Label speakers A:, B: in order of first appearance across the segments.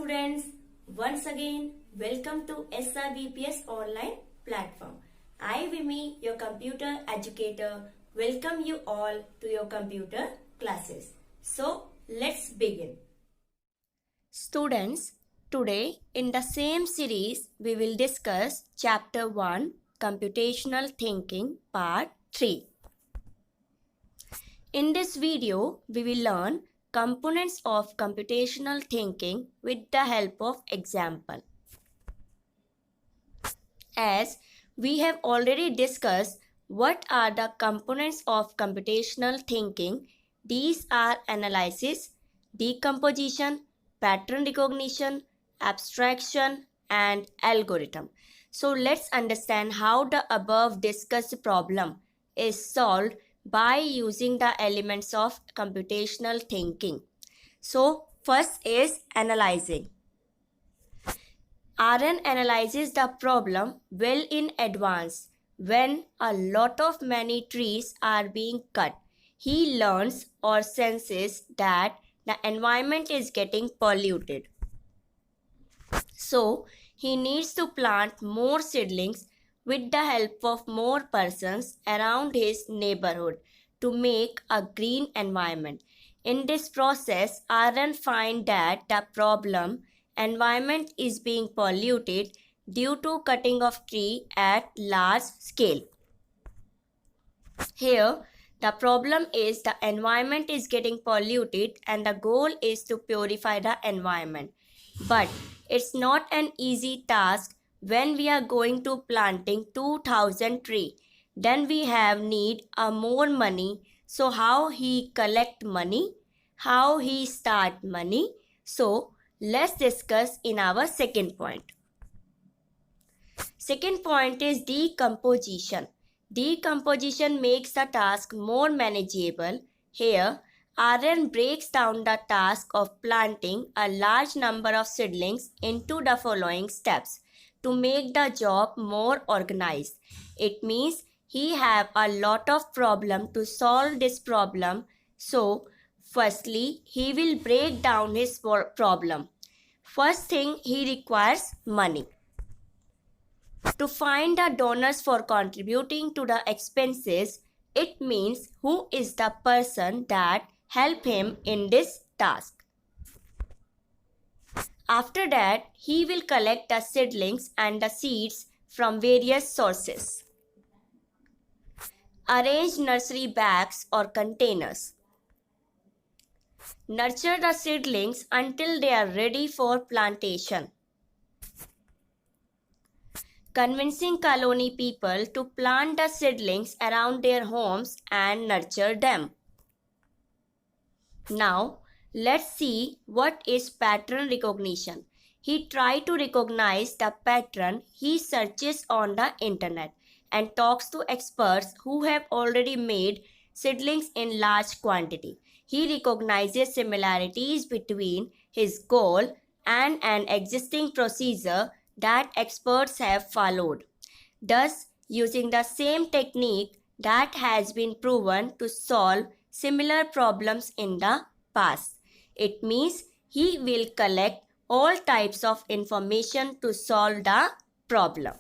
A: students, once again welcome to SRBPS online platform. I Vimi, your computer educator, welcome you all to your computer classes. So let's begin. Students, today in the same series we will discuss chapter 1 Computational Thinking part 3. In this video we will learn components of computational thinking with the help of example. As we have already discussed what are the components of computational thinking, these are analysis, decomposition, pattern recognition, abstraction, and algorithm. So let's understand how the above discussed problem is solved by using the elements of computational thinking. So first is analyzing. RN analyzes the problem well in advance. When a lot of many trees are being cut, he learns or senses that the environment is getting polluted. So he needs to plant more seedlings with the help of more persons around his neighborhood to make a green environment. In this process, RN finds that the problem environment is being polluted due to cutting of tree at large scale. Here, the problem is the environment is getting polluted and the goal is to purify the environment. But it's not an easy task when we are going to planting 2000 tree. Then we have need more money. So how he collect money? How he start money? So let's discuss in our second point. Second point is decomposition. Decomposition makes the task more manageable. Here, RN breaks down the task of planting a large number of seedlings into the following steps to make the job more organized. It means he have a lot of problem to solve this problem. So, firstly, he will break down his problem. First thing, he requires money. To find the donors for contributing to the expenses, it means who is the person that help him in this task. After that, he will collect the seedlings and the seeds from various sources. Arrange nursery bags or containers. Nurture the seedlings until they are ready for plantation. Convincing colony people to plant the seedlings around their homes and nurture them. Now, let's see what is pattern recognition. He tries to recognize the pattern he searches on the internet and talks to experts who have already made seedlings in large quantity. He recognizes similarities between his goal and an existing procedure that experts have followed, thus using the same technique that has been proven to solve similar problems in the past. It means he will collect all types of information to solve the problem.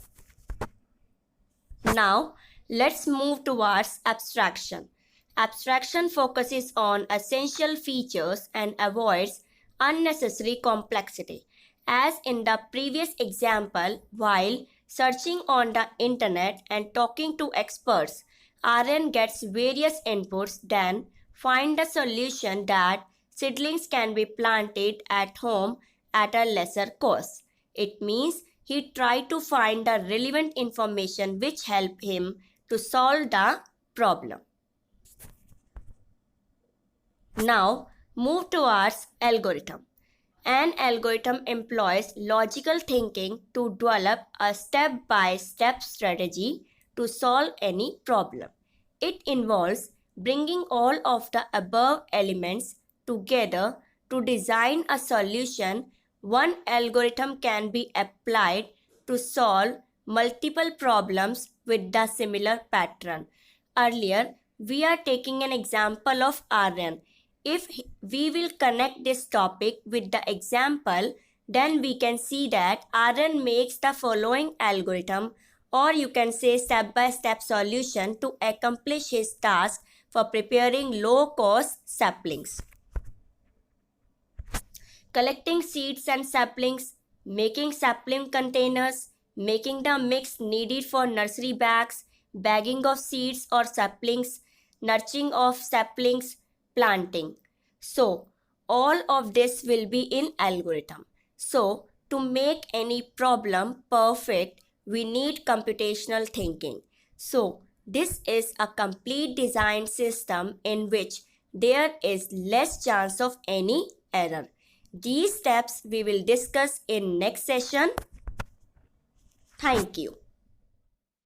A: Now, let's move towards abstraction. Abstraction focuses on essential features and avoids unnecessary complexity. As in the previous example, while searching on the internet and talking to experts, RN gets various inputs, then find a solution that seedlings can be planted at home at a lesser cost. It means he tried to find the relevant information which help him to solve the problem. Now, move towards algorithm. An algorithm employs logical thinking to develop a step-by-step strategy to solve any problem. It involves bringing all of the above elements together to design a solution. One algorithm can be applied to solve multiple problems with the similar pattern. Earlier, we are taking an example of RN. If we will connect this topic with the example, then we can see that Aryan makes the following algorithm, or you can say step-by-step solution to accomplish his task for preparing low-cost saplings. Collecting seeds and saplings, making sapling containers, making the mix needed for nursery bags, bagging of seeds or saplings, nurturing of saplings, planting. So, all of this will be in algorithm. So, to make any problem perfect, we need computational thinking. So, this is a complete design system in which there is less chance of any error. These steps we will discuss in next session. Thank you.